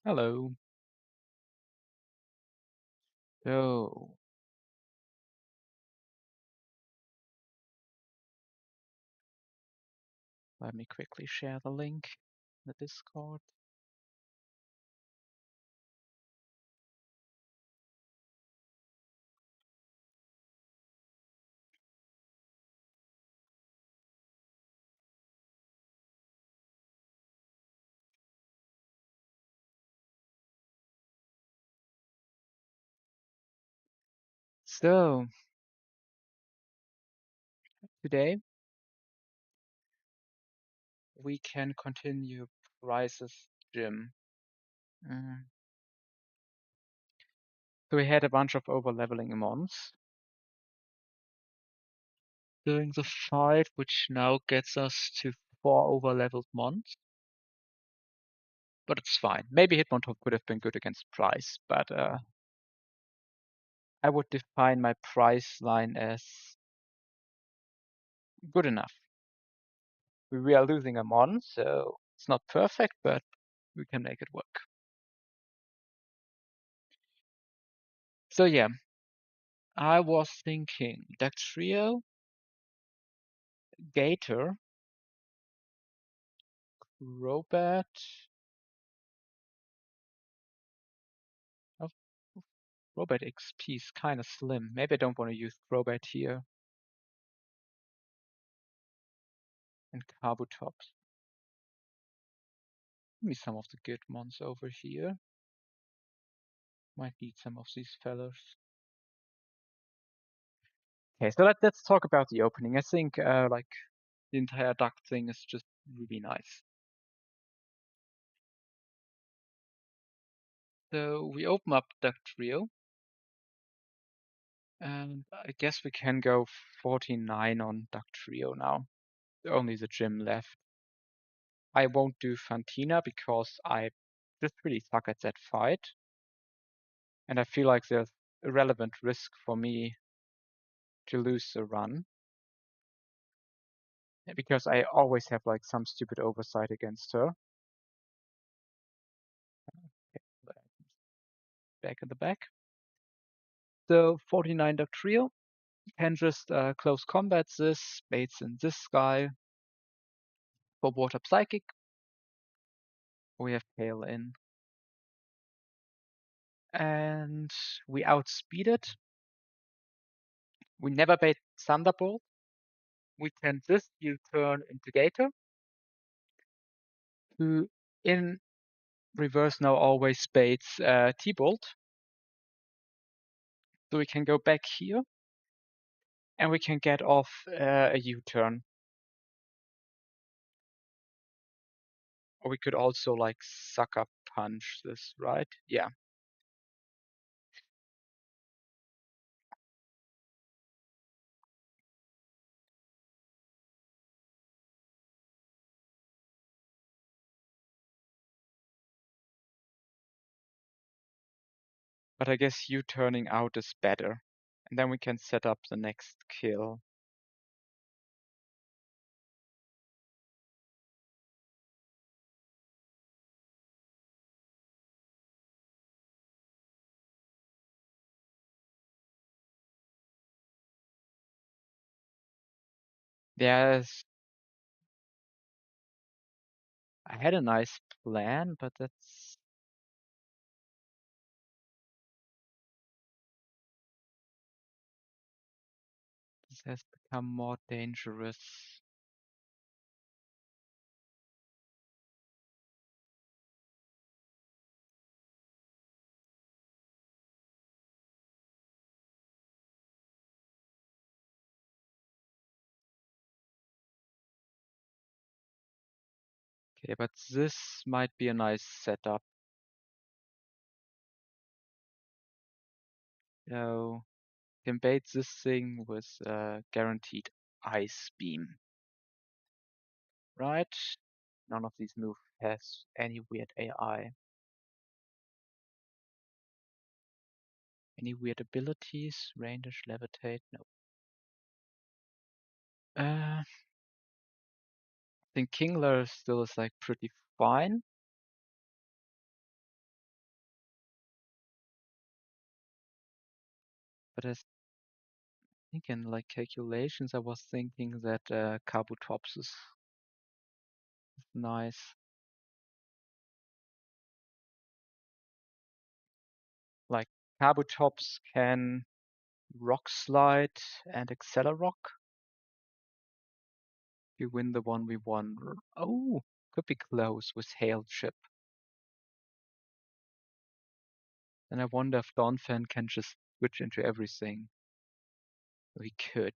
Hello. So let me quickly share the link in the Discord. So today we can continue Price's gym. Mm. So we had a bunch of overleveling mons during the fight, which now gets us to 4 overleveled mons. But it's fine. Maybe Hitmontop could have been good against Price, but I would define my Price line as good enough. We are losing a mon, so it's not perfect, but we can make it work. So yeah, I was thinking Dactrio, Gator, Crobat. Oh, Crobat XP is kind of slim. Maybe I don't want to use Crobat here. And Kabutops. Give me some of the good ones over here. Might need some of these fellas. Okay, so let's talk about the opening. I think like the entire duck thing is just really nice. So we open up Duck Trio. And I guess we can go 49 on Duck Trio now. Only the gym left. I won't do Fantina because I just really suck at that fight. And I feel like there's a relevant risk for me to lose the run. Because I always have like some stupid oversight against her. Back in the back. So 49 Duck Trio can just close combat this, baits in this guy. For Water Psychic, we have Tail in. And we outspeed it. We never bait Thunderbolt. We can just U-turn into Gator, who in reverse now always baits T-Bolt. So we can go back here, and we can get off a U-turn. Or we could also like Sucker Punch this, right? Yeah. But I guess U-turning out is better. And then we can set up the next kill. Yes, I had a nice plan, but this has become more dangerous. Okay, but this might be a nice setup. So, can bait this thing with guaranteed Ice Beam. Right? None of these moves has any weird AI. Any weird abilities? Range, Levitate? No. I think Kingler still is like pretty fine. But I think in like calculations, I was thinking that Kabutops is nice. Like Kabutops can Rock Slide and Accelerock. You win the 1v1. Oh, could be close with Hail Chip. And I wonder if Donphan can just switch into everything. We could.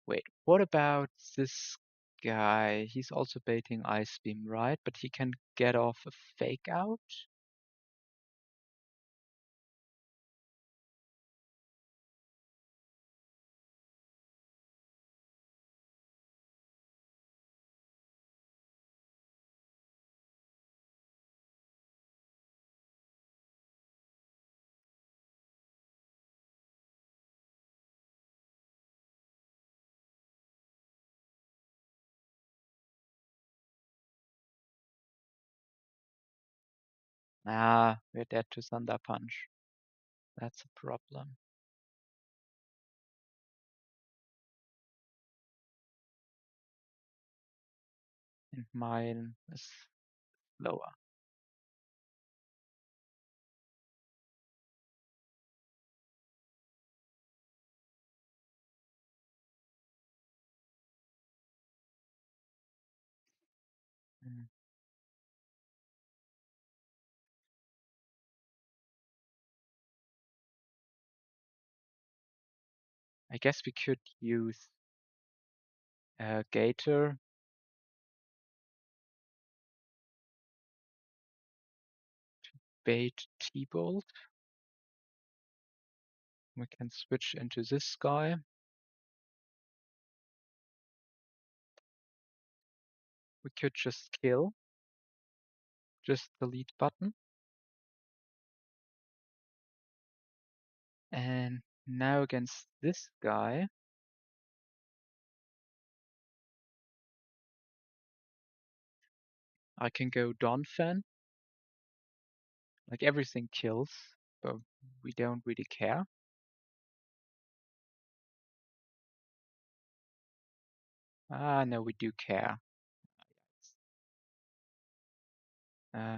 Wait, what about this guy? He's also baiting Ice Beam, right? But he can get off a Fake Out? Ah, we're dead to Thunder Punch. That's a problem. And mine is lower. Mm. I guess we could use Gator. Bait T-Bolt. We can switch into this guy. We could just kill. Just delete button. And now against this guy, I can go Donphan. Like everything kills, but we don't really care. Ah, no, we do care. Uh,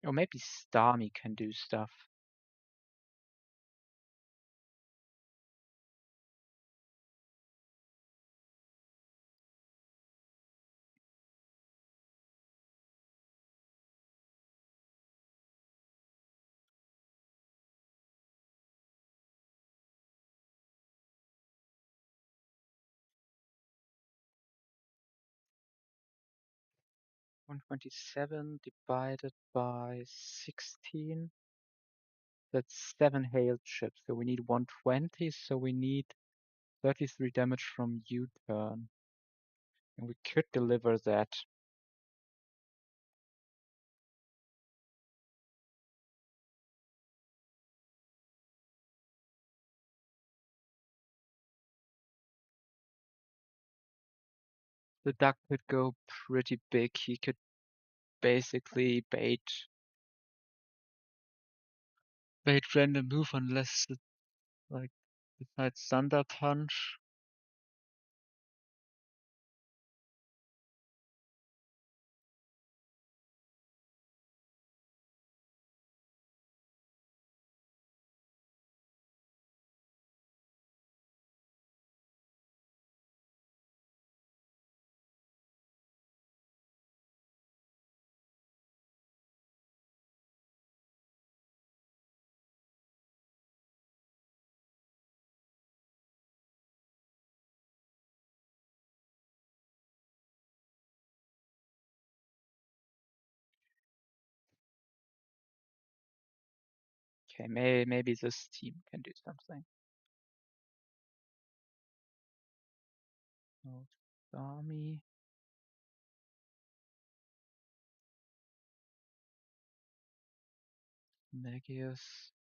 or maybe Starmie can do stuff. One 127 divided by 16. That's 7 hail chips. So we need 120. So we need 33 damage from U-turn. And we could deliver that. The duck could go pretty big. He could basically bait Wait, random move unless it, like, besides Thunder Punch. Okay, maybe this team can do something. Oh, Army. Magius.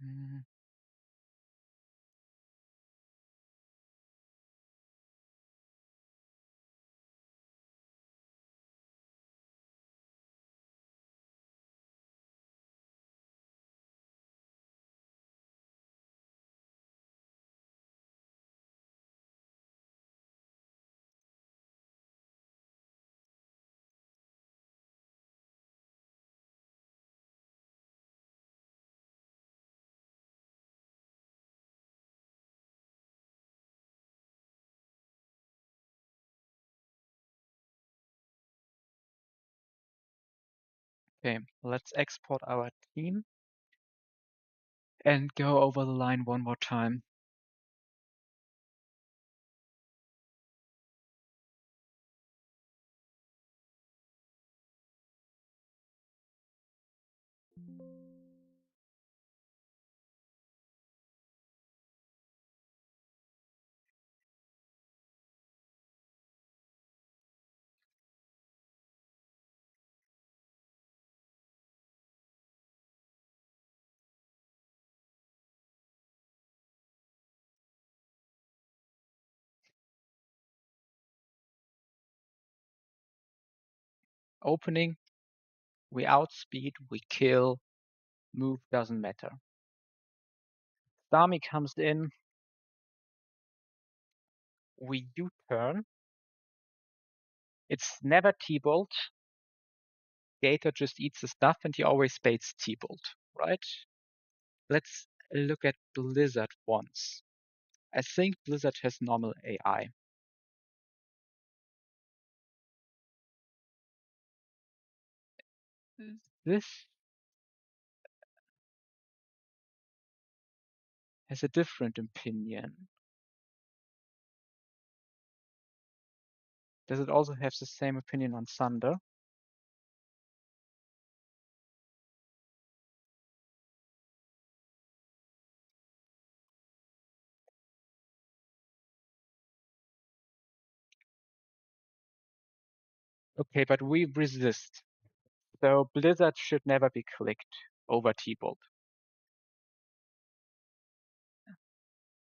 Mm. Okay, let's export our team and go over the line one more time. Opening, we outspeed, we kill, move doesn't matter. Starmie comes in, we U-turn. It's never T-Bolt. Gator just eats the stuff and he always baits T-Bolt, right? Let's look at Blizzard once. I think Blizzard has normal AI. This has a different opinion. Does it also have the same opinion on Thunder? Okay, but we resist. So Blizzard should never be clicked over T-Bolt.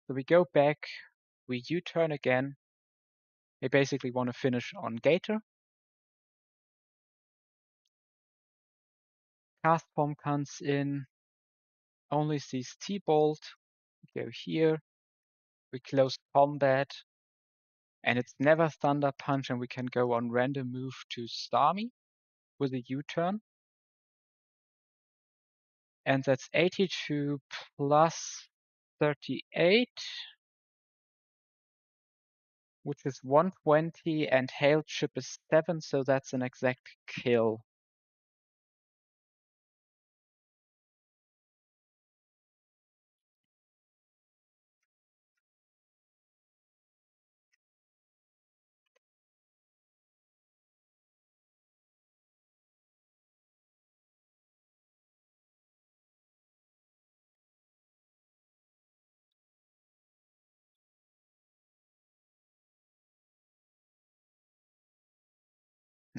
So we go back, we U-turn again. We basically want to finish on Gator. Cast Form comes in, only sees T-Bolt. We go here, we close combat, and it's never Thunder Punch, and we can go on random move to Starmie with a U-turn. And that's 82 plus 38, which is 120, and Hail Chip is 7, so that's an exact kill.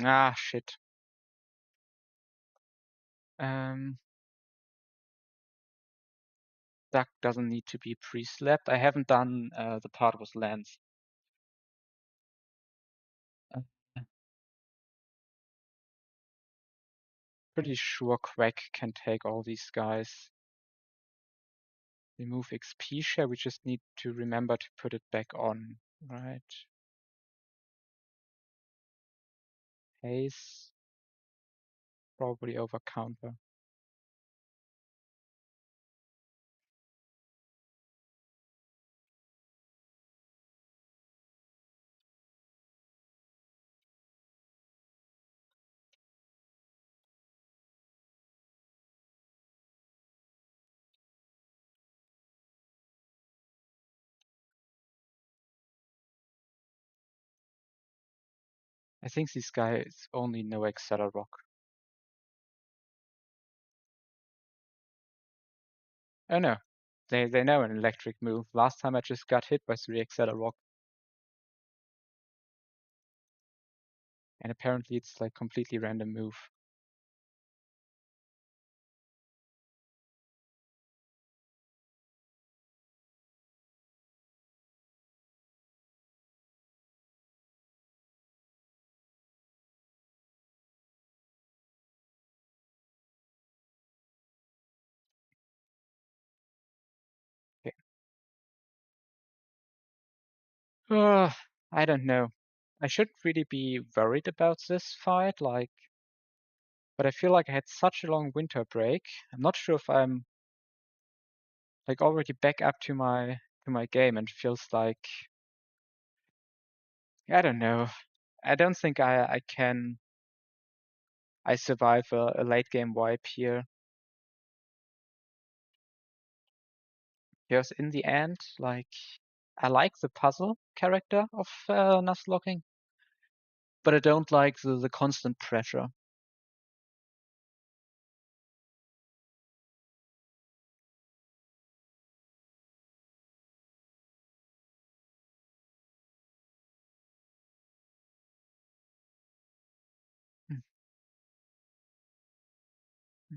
Ah, shit. Duck doesn't need to be pre-slept. I haven't done the part with Lance. Uh, Pretty sure Quack can take all these guys. Remove XP share, we just need to remember to put it back on, right? Haze, probably over counter. I think these guys only know Accelerock. Oh no, they know an electric move. Last time I just got hit by 3 Accelerock. And apparently it's like completely random move. Okay. I don't know. I shouldn't really be worried about this fight, but I feel like I had such a long winter break. I'm not sure if I'm like already back up to my game, and feels like, I don't know. I don't think I survive a late game wipe here. Because in the end, like, I like the puzzle character of Nuzlocking, but I don't like the constant pressure. Mm, mm.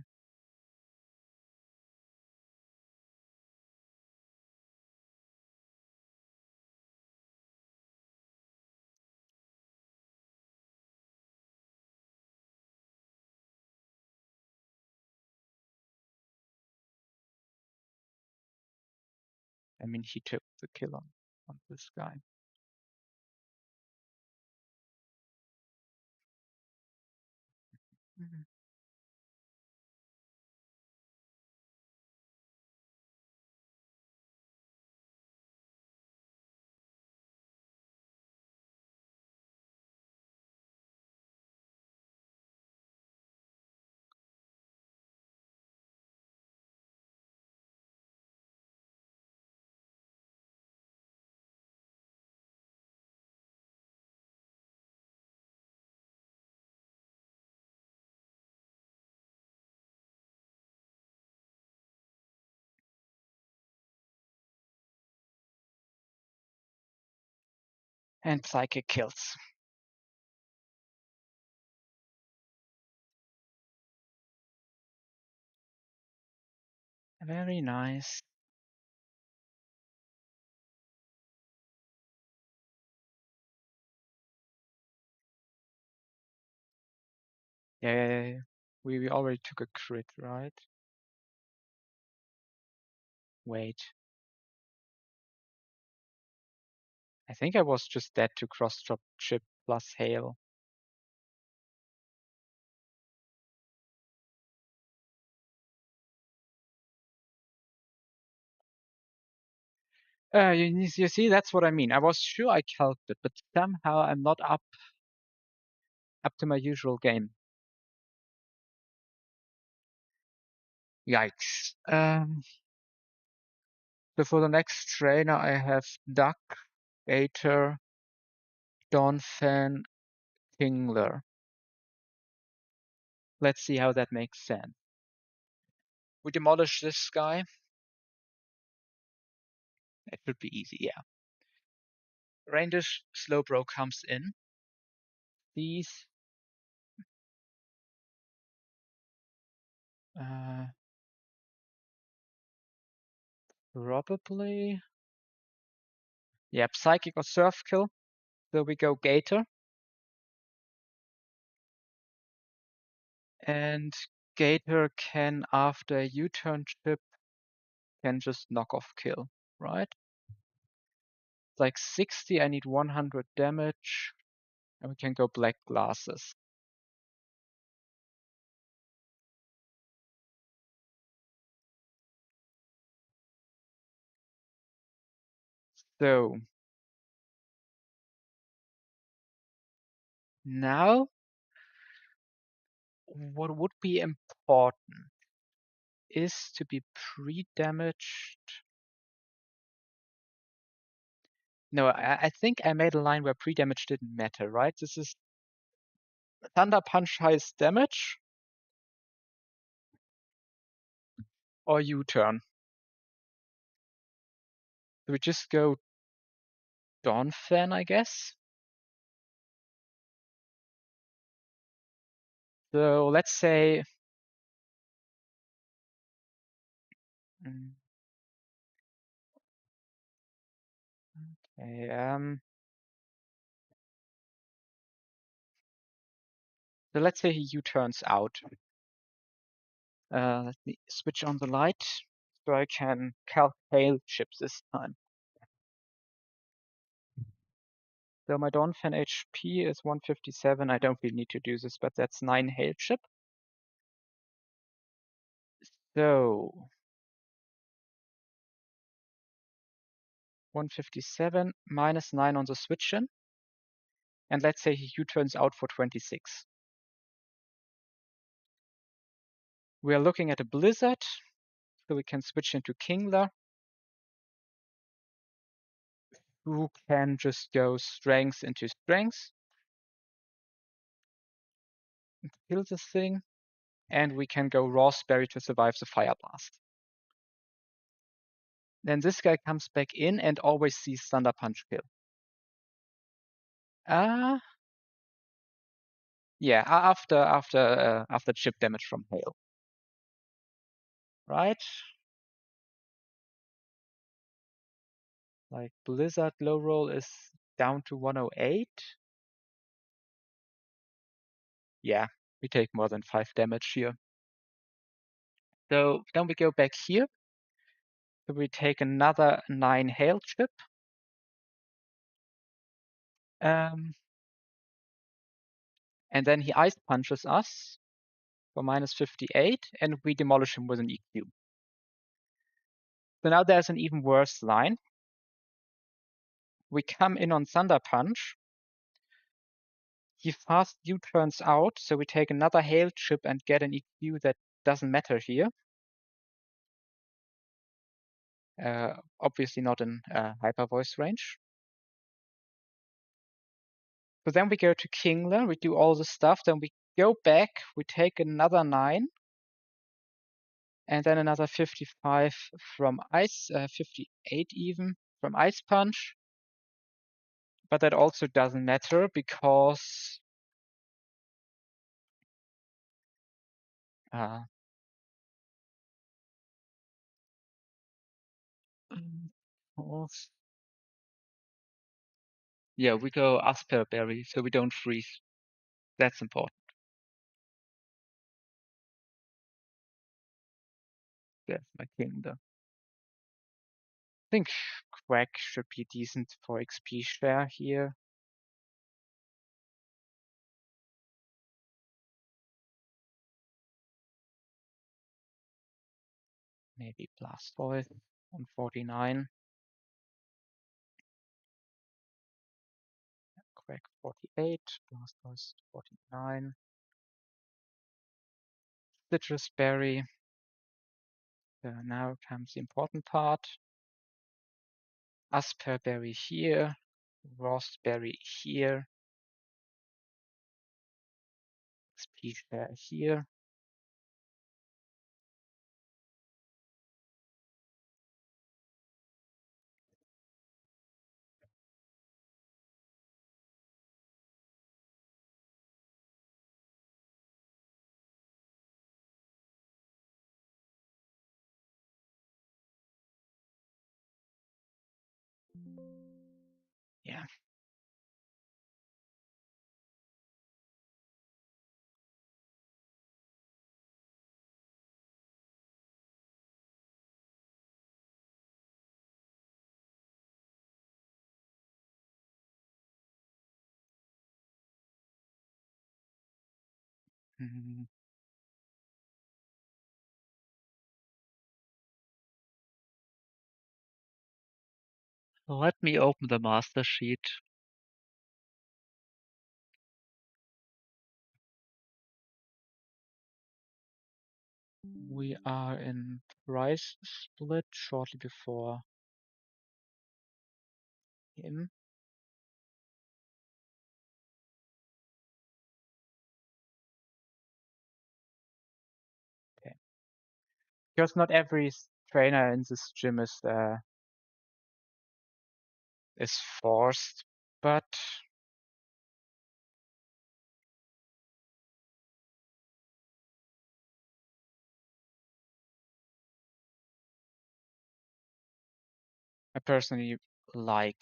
I mean, he took the kill on this guy. Mhm. And psychic kills. Very nice. Yeah. We already took a crit, right? Wait. I think I was just dead to cross drop chip plus hail. You see, that's what I mean. I was sure I calced it, but somehow I'm not up to my usual game. Yikes. So for the next trainer, I have Duck, Gator, Donphan, Kingler. Let's see how that makes sense. We demolish this guy. It should be easy, yeah. Raindish Slowbro comes in. These probably, yeah, Psychic or Surf Kill. So we go Gator. And Gator can, after a U-turn chip, can just knock off kill, right? It's like 60, I need 100 damage. And we can go Black Glasses. So now what would be important is to be pre-damaged. No, I think I made a line where pre-damage didn't matter, right? This is Thunder Punch highest damage or U-turn. So we just go Donphan, I guess. So let's say okay, so let's say he U-turns out. Let me switch on the light so I can calc hail chips this time. So my Donphan HP is 157. I don't really need to do this, but that's 9 hail chip. So 157 minus 9 on the switch in. And let's say he U-turns out for 26. We are looking at a Blizzard, so we can switch into Kingler, who can just go strength into strength, kill this thing, and we can go Raspberry to survive the Fire Blast. Then this guy comes back in and always sees Thunder Punch kill. Yeah, after chip damage from hail. Right? Like Blizzard low roll is down to 108. Yeah, we take more than 5 damage here. So then we go back here. So we take another 9 hail chip. And then he ice punches us for minus 58, and we demolish him with an EQ. So now there's an even worse line. We come in on Thunder Punch. He fast U-turns out, so we take another hail chip and get an EQ that doesn't matter here. Obviously not in hyper voice range. So then we go to Kingler, we do all the stuff, then we go back, we take another 9, and then another 55 from Ice, 58 even from Ice Punch. But that also doesn't matter because yeah, we go Asperberry, so we don't freeze. That's important. That's my Kingler. I think Quack should be decent for XP share here. Maybe Blastoise on 49. Quack 48, Blastoise 49, Citrus Berry. So now comes the important part. Asperberry here, Raspberry here, Specia here. Yeah. Mm, Let me open the master sheet. We are in price split shortly before him. Okay. Because not every trainer in this gym is forced, but I personally like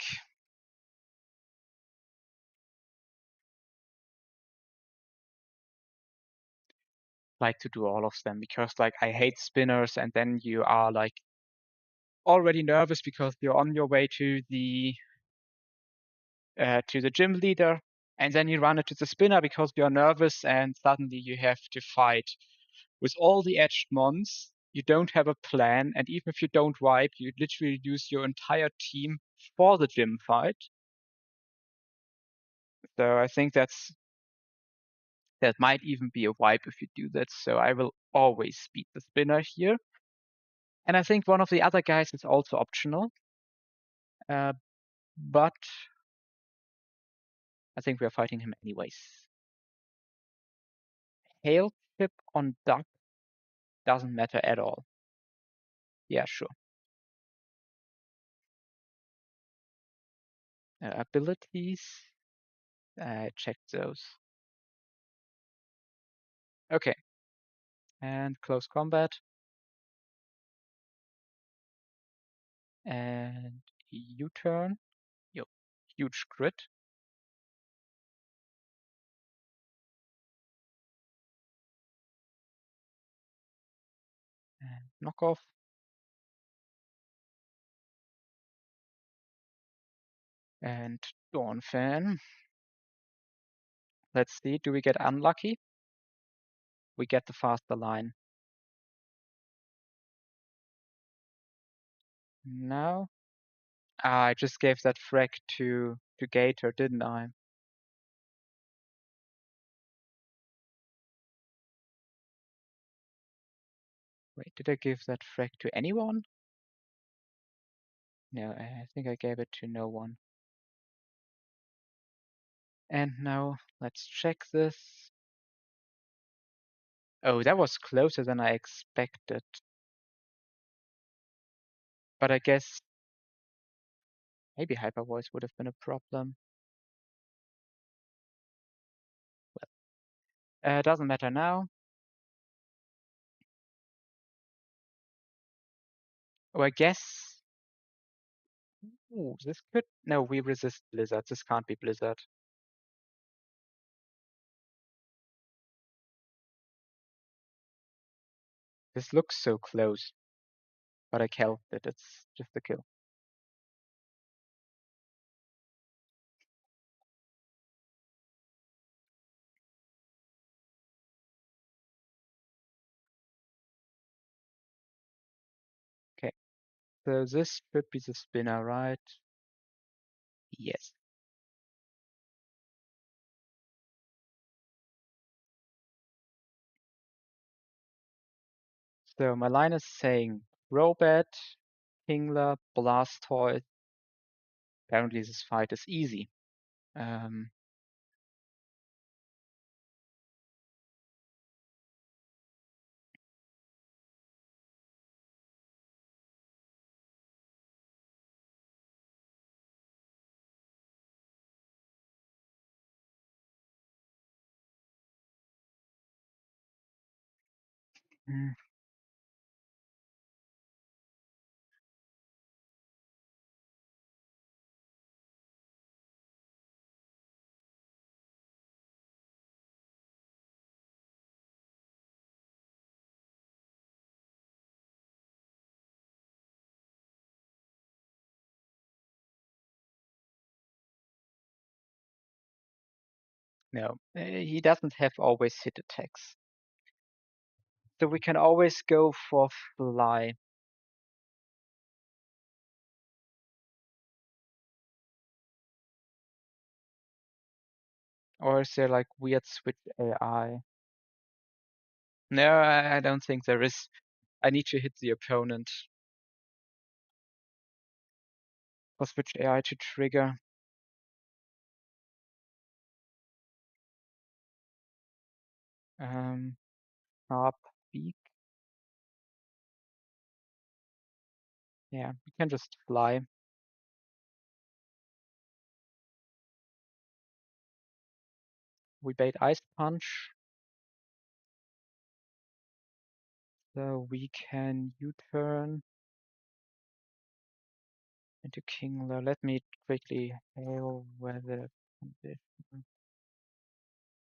to do all of them because like I hate spinners, and then you are like already nervous because you're on your way to the gym leader, and then you run into the spinner because you're nervous, and suddenly you have to fight with all the edged mons. You don't have a plan, and even if you don't wipe, you literally use your entire team for the gym fight. So I think that might even be a wipe if you do that. So I will always beat the spinner here. And I think one of the other guys is also optional. But I think we're fighting him anyways. Hail chip on duck doesn't matter at all. Yeah, sure. Abilities. Check those. Okay. And close combat. And U-turn. Yo, huge crit. And knockoff. And Dawn Fan. Let's see, do we get unlucky? We get the faster line. No. I just gave that frag to Gator, didn't I? Wait, did I give that frag to anyone? No, I think I gave it to no one. And now let's check this. Oh, that was closer than I expected. But I guess maybe Hyper Voice would have been a problem. Well, doesn't matter now. Oh, I guess. Ooh, this could. No, we resist Blizzard. This can't be Blizzard. This looks so close. But I killed it. It's just a kill. Okay. So this should be the spinner, right? Yes. So my line is saying Robot, Kingler, Blastoise. Apparently this fight is easy. Um, hmm, no, he doesn't have always hit attacks. So we can always go for Fly. Or is there like weird switch AI? No, I don't think there is. I need to hit the opponent for switch AI to trigger. Sharp beak. Yeah, we can just fly. We bait Ice Punch. So we can U-turn into Kingler. Let me quickly hail weather condition.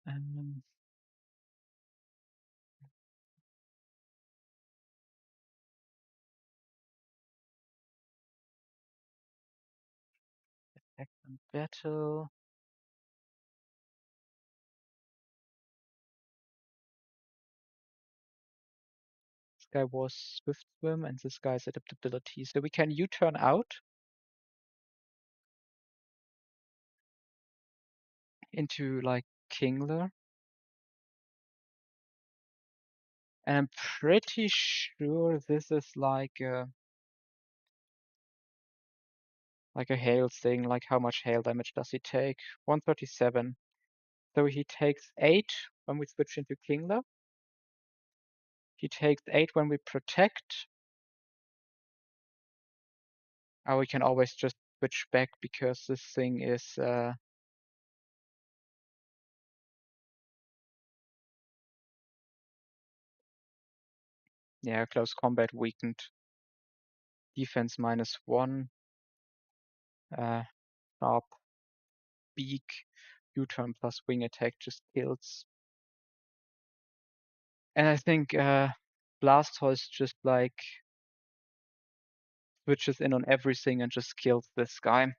Um, attack and battle. This guy was Swift Swim and this guy's adaptability. So we can U-turn out into like Kingler. And I'm pretty sure this is like a hail thing. Like how much hail damage does he take? 137. So he takes 8 when we switch into Kingler. He takes 8 when we protect. Oh, we can always just switch back because this thing is yeah, close combat weakened. Defense -1. Sharp beak. U-turn plus wing attack just kills. And I think Blastoise just like switches in on everything and just kills this guy.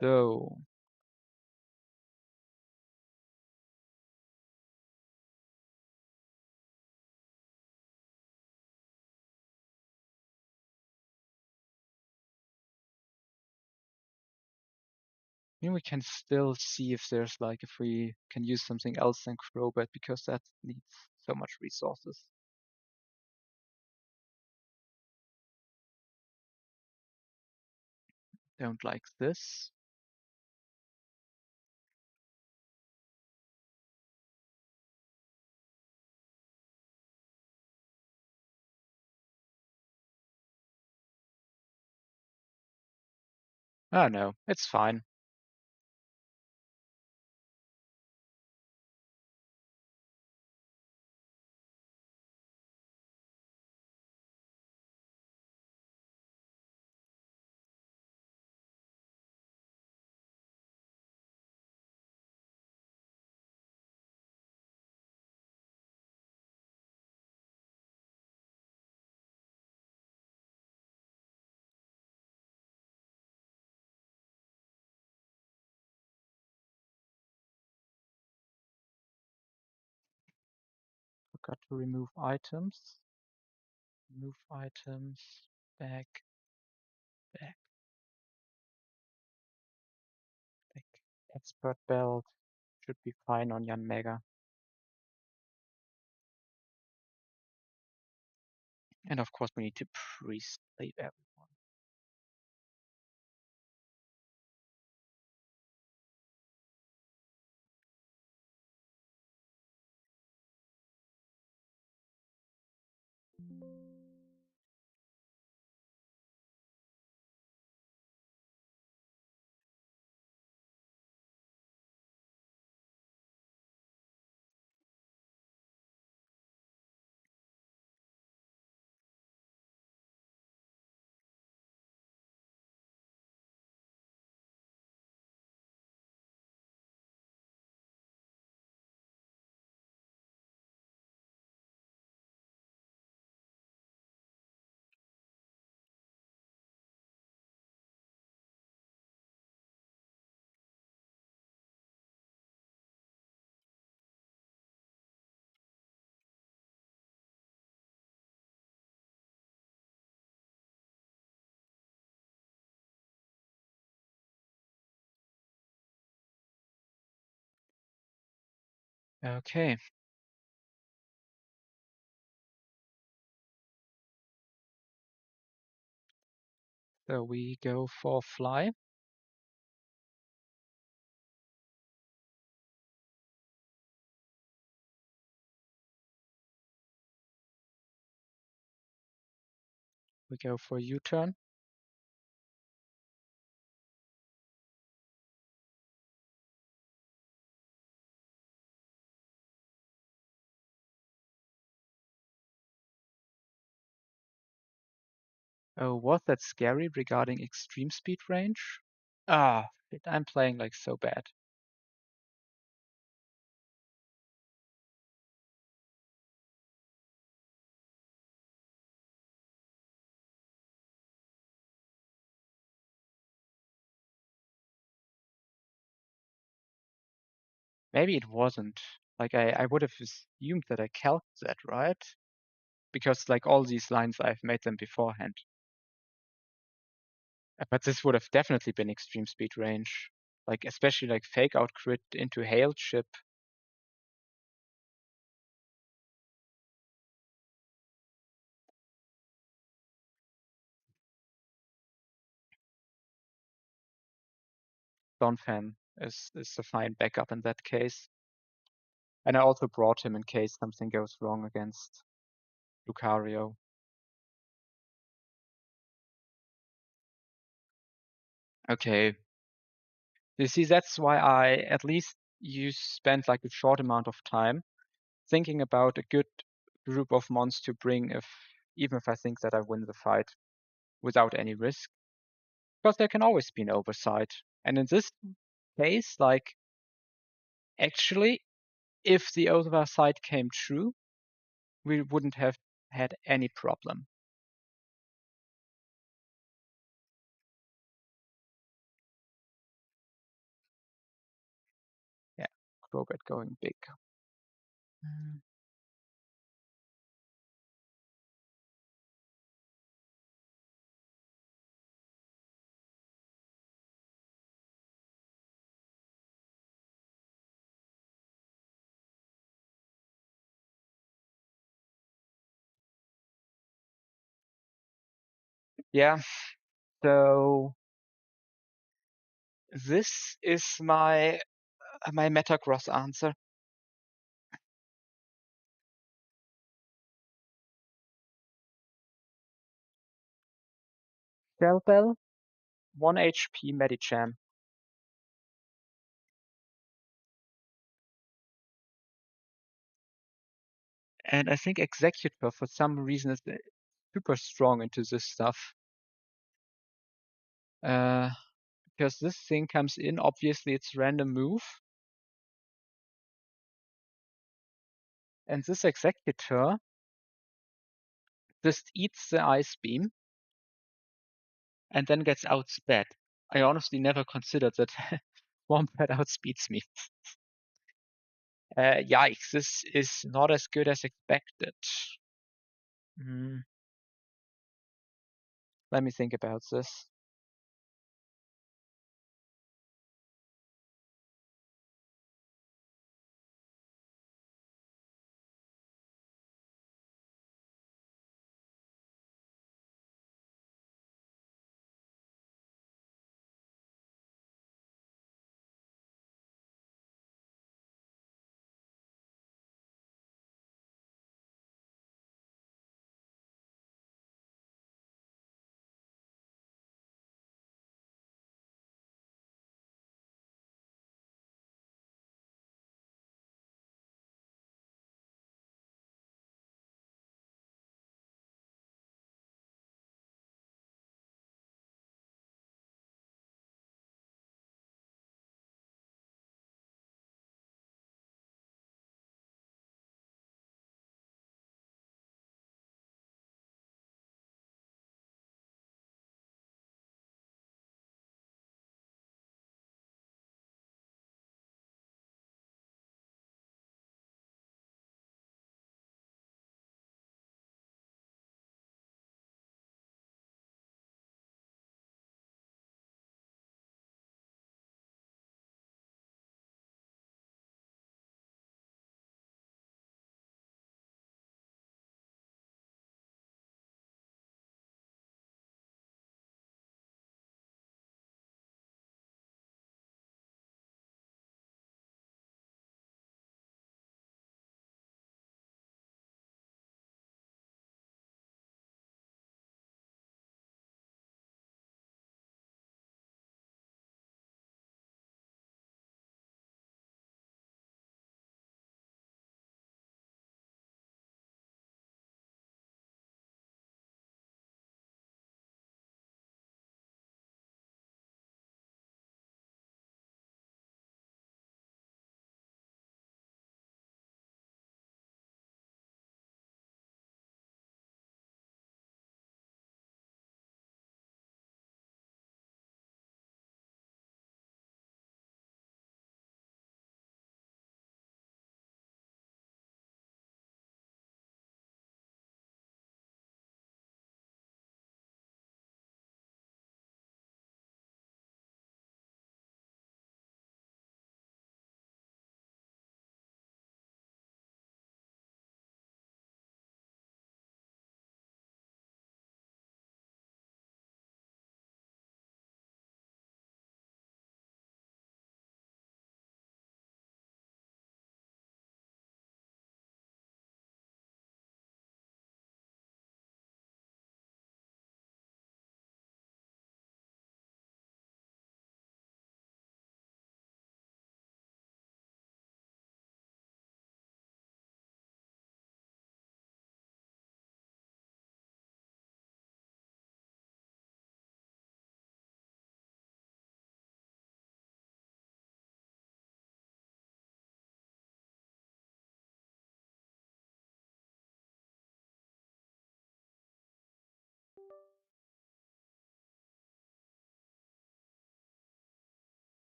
So I mean, we can still see if there's like if we can use something else than Crobat because that needs so much resources. Don't like this. Oh no, it's fine. Forgot to remove items. Remove items. Back. Back. Back. Expert belt should be fine on Yanmega. And of course, we need to pre-save everyone. Okay. So we go for fly. We go for U-turn. Oh, was that scary regarding extreme speed range? Ah, shit, I'm playing like so bad. Maybe it wasn't. Like I would have assumed that I calced that, right? Because like all these lines, I've made them beforehand. But this would have definitely been extreme speed range. Like especially like fake out crit into hail chip. Donphan is a fine backup in that case. And I also brought him in case something goes wrong against Lucario. Okay. You see, that's why I at least you spend like a short amount of time thinking about a good group of mons to bring if even if I think that I win the fight without any risk. Because there can always be an oversight. And in this case, like actually, if the oversight came true, we wouldn't have had any problem. Yeah, Crobat going big. Yeah, so this is my Metagross answer. Shell Bell, 1 HP Medicham. And I think Executor, for some reason, is super strong into this stuff. Because this thing comes in, obviously it's random move. And this Executor just eats the Ice Beam and then gets outsped. I honestly never considered that Wombat outspeeds me. Yikes, this is not as good as expected. Mm, let me think about this.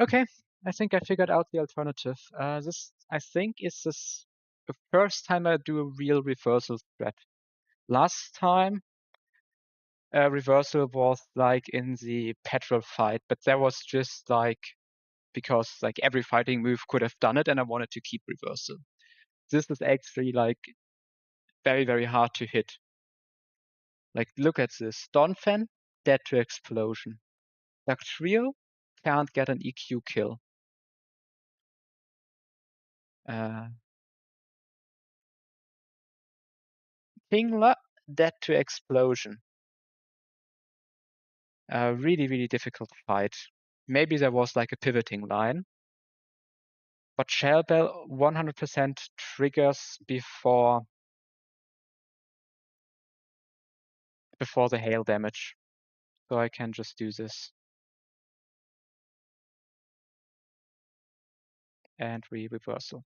Okay, I think I figured out the alternative. This, I think, is the first time I do a real reversal threat. Last time, reversal was like in the petrol fight, but that was just like because like every fighting move could have done it, and I wanted to keep reversal. This is actually like very, very hard to hit. Like, look at this. Donphan, dead to explosion. Dugtrio can't get an EQ kill. Uh, Kingler, dead to explosion. Really, really difficult fight. Maybe there was like a pivoting line. But Shellbell 100% triggers before the hail damage. So I can just do this. And reversal.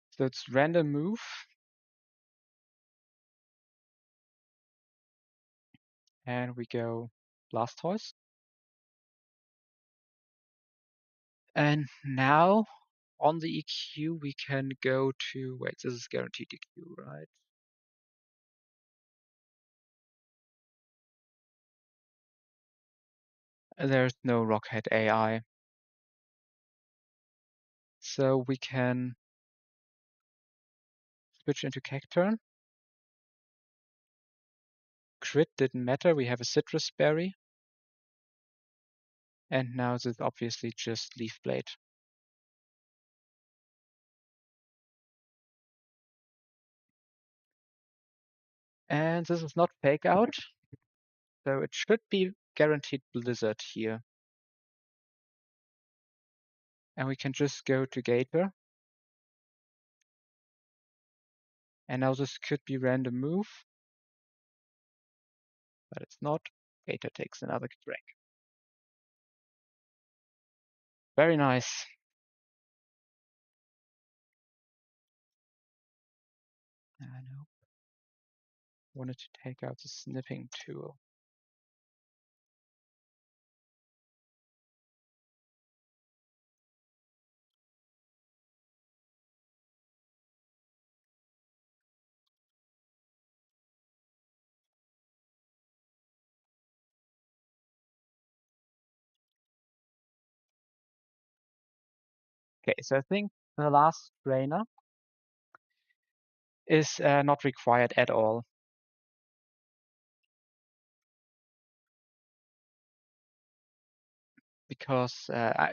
So it's random move. And we go Blastoise. And now on the EQ, we can go to, wait, this is guaranteed EQ, right? There's no Rockhead AI. So we can switch into Cacturn. Crit didn't matter, we have a Citrus Berry. And now this is obviously just Leaf Blade. And this is not Fake Out. So it should be guaranteed Blizzard here. And we can just go to Gator. And now this could be random move. But it's not. Gator takes another drag. Very nice. I know. Wanted to take out the snipping tool. Okay, so I think the last trainer is not required at all. Because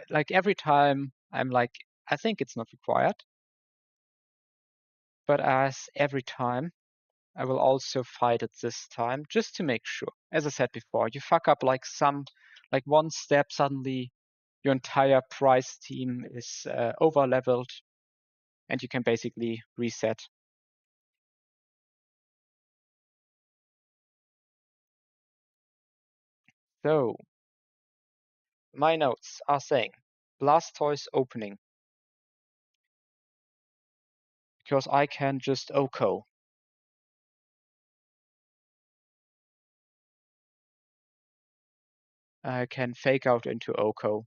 like every time I'm like, I think it's not required. But as every time, I will also fight it this time just to make sure. As I said before, you fuck up like one step, suddenly your entire prize team is over leveled and you can basically reset. So my notes are saying Blastoise opening, because I can just OHKO. I can fake out into OHKO.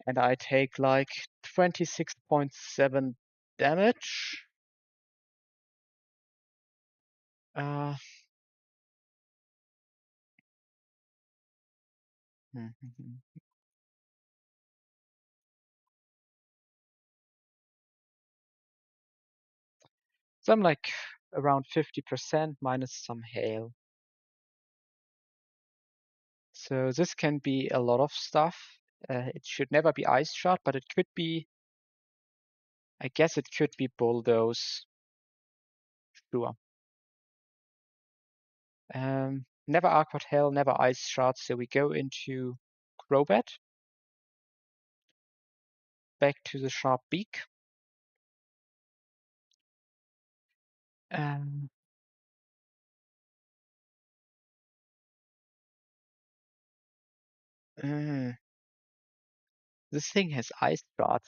And I take like 26.7 damage. Uh, so I'm like around 50% minus some hail. So this can be a lot of stuff. It should never be Ice Shot, but it could be, I guess it could be Bulldoze. Sure. Never Aqua Tail, never Ice Shot, so we go into Crobat. Back to the Sharp Beak. Um, this thing has Ice Shot.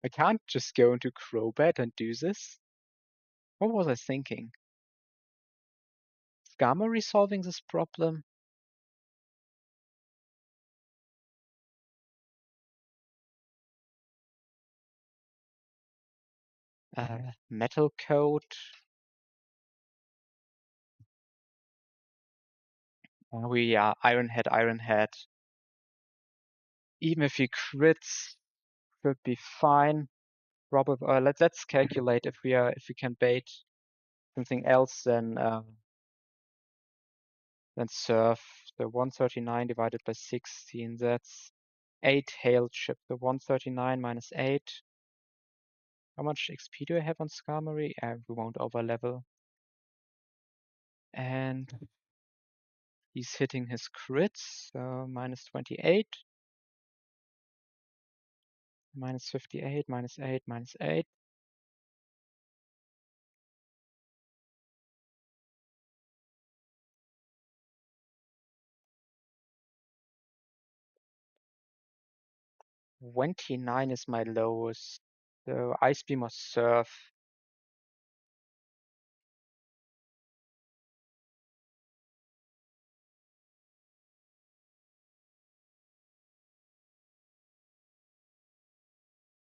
I can't just go into Crobat and do this. What was I thinking? Is Gamma resolving this problem? Metal Coat. We are Iron Head. Even if he crits, should be fine. Probably. Let's calculate if we can bait something else than Surf. So 139 divided by 16. That's 8 hail chip. So 139 minus 8. How much XP do I have on Skarmory? We won't overlevel. And he's hitting his crits, so minus 28, minus 58, minus 8, minus 8. $29 is my lowest. So Ice Beam or Surf.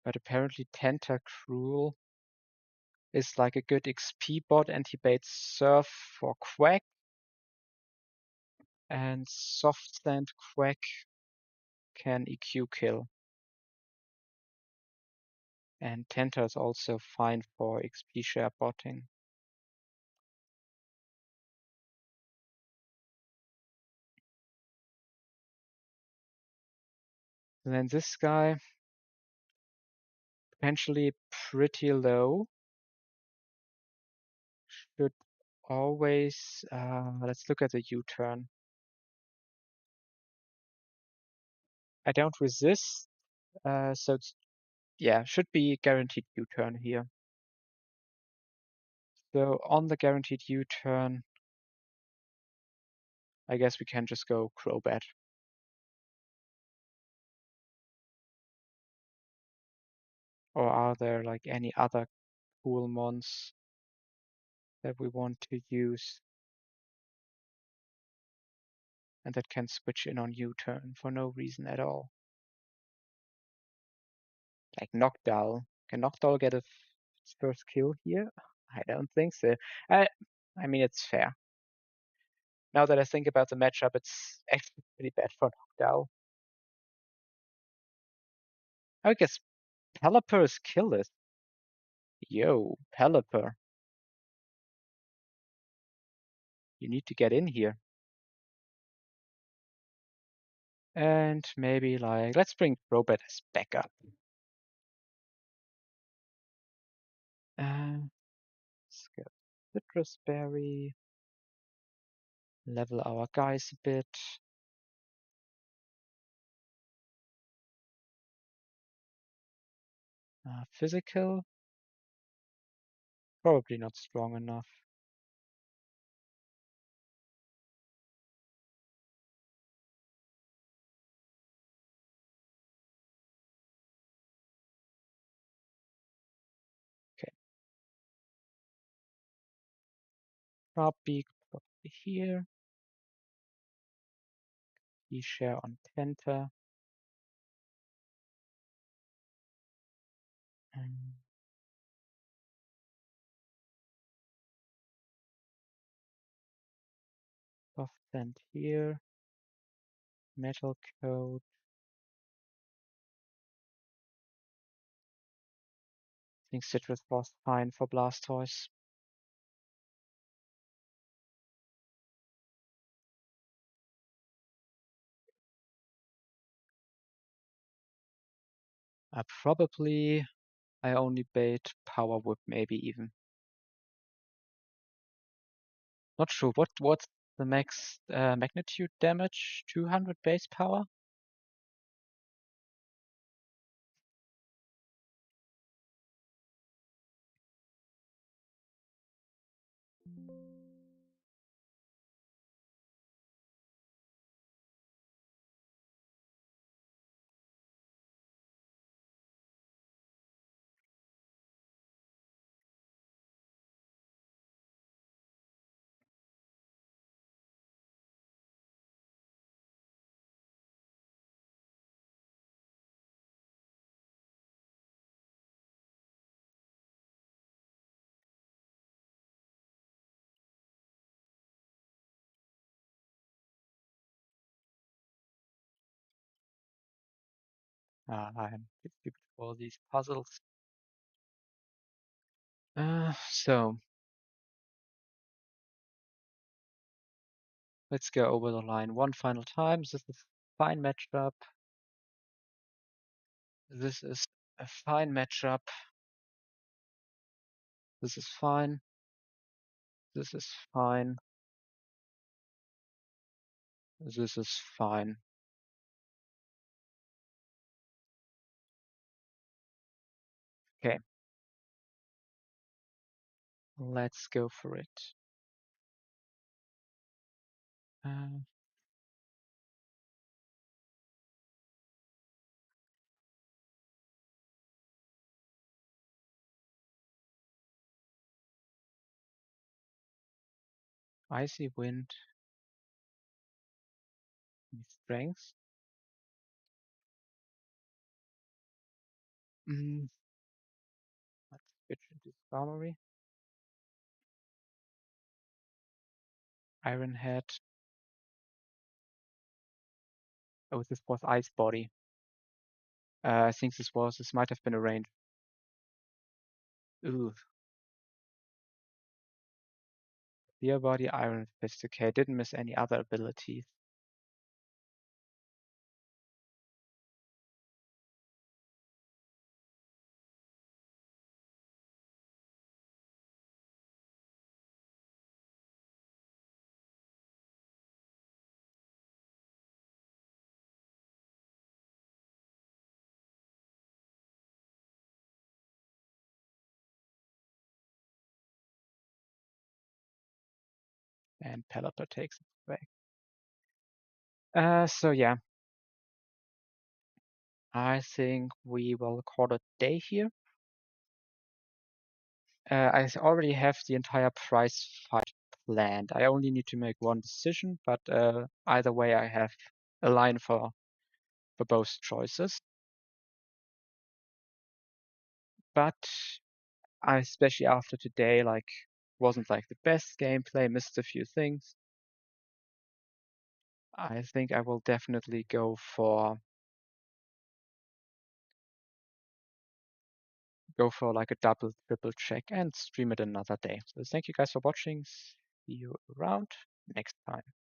But apparently Tentacruel is like a good XP bot and he baits Surf for Quack. And Soft Sand Quack can EQ kill. And Tenta is also fine for XP share botting. And then this guy, potentially pretty low. Should always, let's look at the U-turn. I don't resist, so it's, yeah, should be guaranteed U-turn here. So on the guaranteed U-turn, I guess we can just go Crobat. Or are there like any other cool mons that we want to use and that can switch in on U-turn for no reason at all? Like Noctowl. Can Noctowl get its first kill here? I don't think so. I mean, it's fair. Now that I think about the matchup, it's actually pretty bad for Noctowl. I guess Pelipper is killless. Yo, Pelipper. You need to get in here. And maybe like, let's bring Crobat as backup. Let's get Citrus Berry. Level our guys a bit. Physical. Probably not strong enough. Okay. Probably here. E-share on Penta. Soft Sand here. Metal Coat. I think Citrus was fine for Blastoise. Probably I only bait Power Whip, maybe even. Not sure. What's the max magnitude damage? 200 base power? I'm stupid for all these puzzles. So let's go over the line one final time. This is a fine matchup. This is a fine matchup. This is fine. This is fine. This is fine. Okay. Let's go for it. Icy Wind. Strength. Let's switch into Skarmory. Iron Head. Oh, this was Ice Body. I think this might have been a range. Ooh. Clear Body, Iron Fist. Okay, didn't miss any other abilities. And Pelipper takes it away. So yeah. I think we will call it a day here. I already have the entire prize fight planned. I only need to make one decision, but either way I have a line for both choices. But I, especially after today, like wasn't like the best gameplay, missed a few things. I think I will definitely go for go for like a double, triple check and stream it another day. So thank you guys for watching. See you around next time.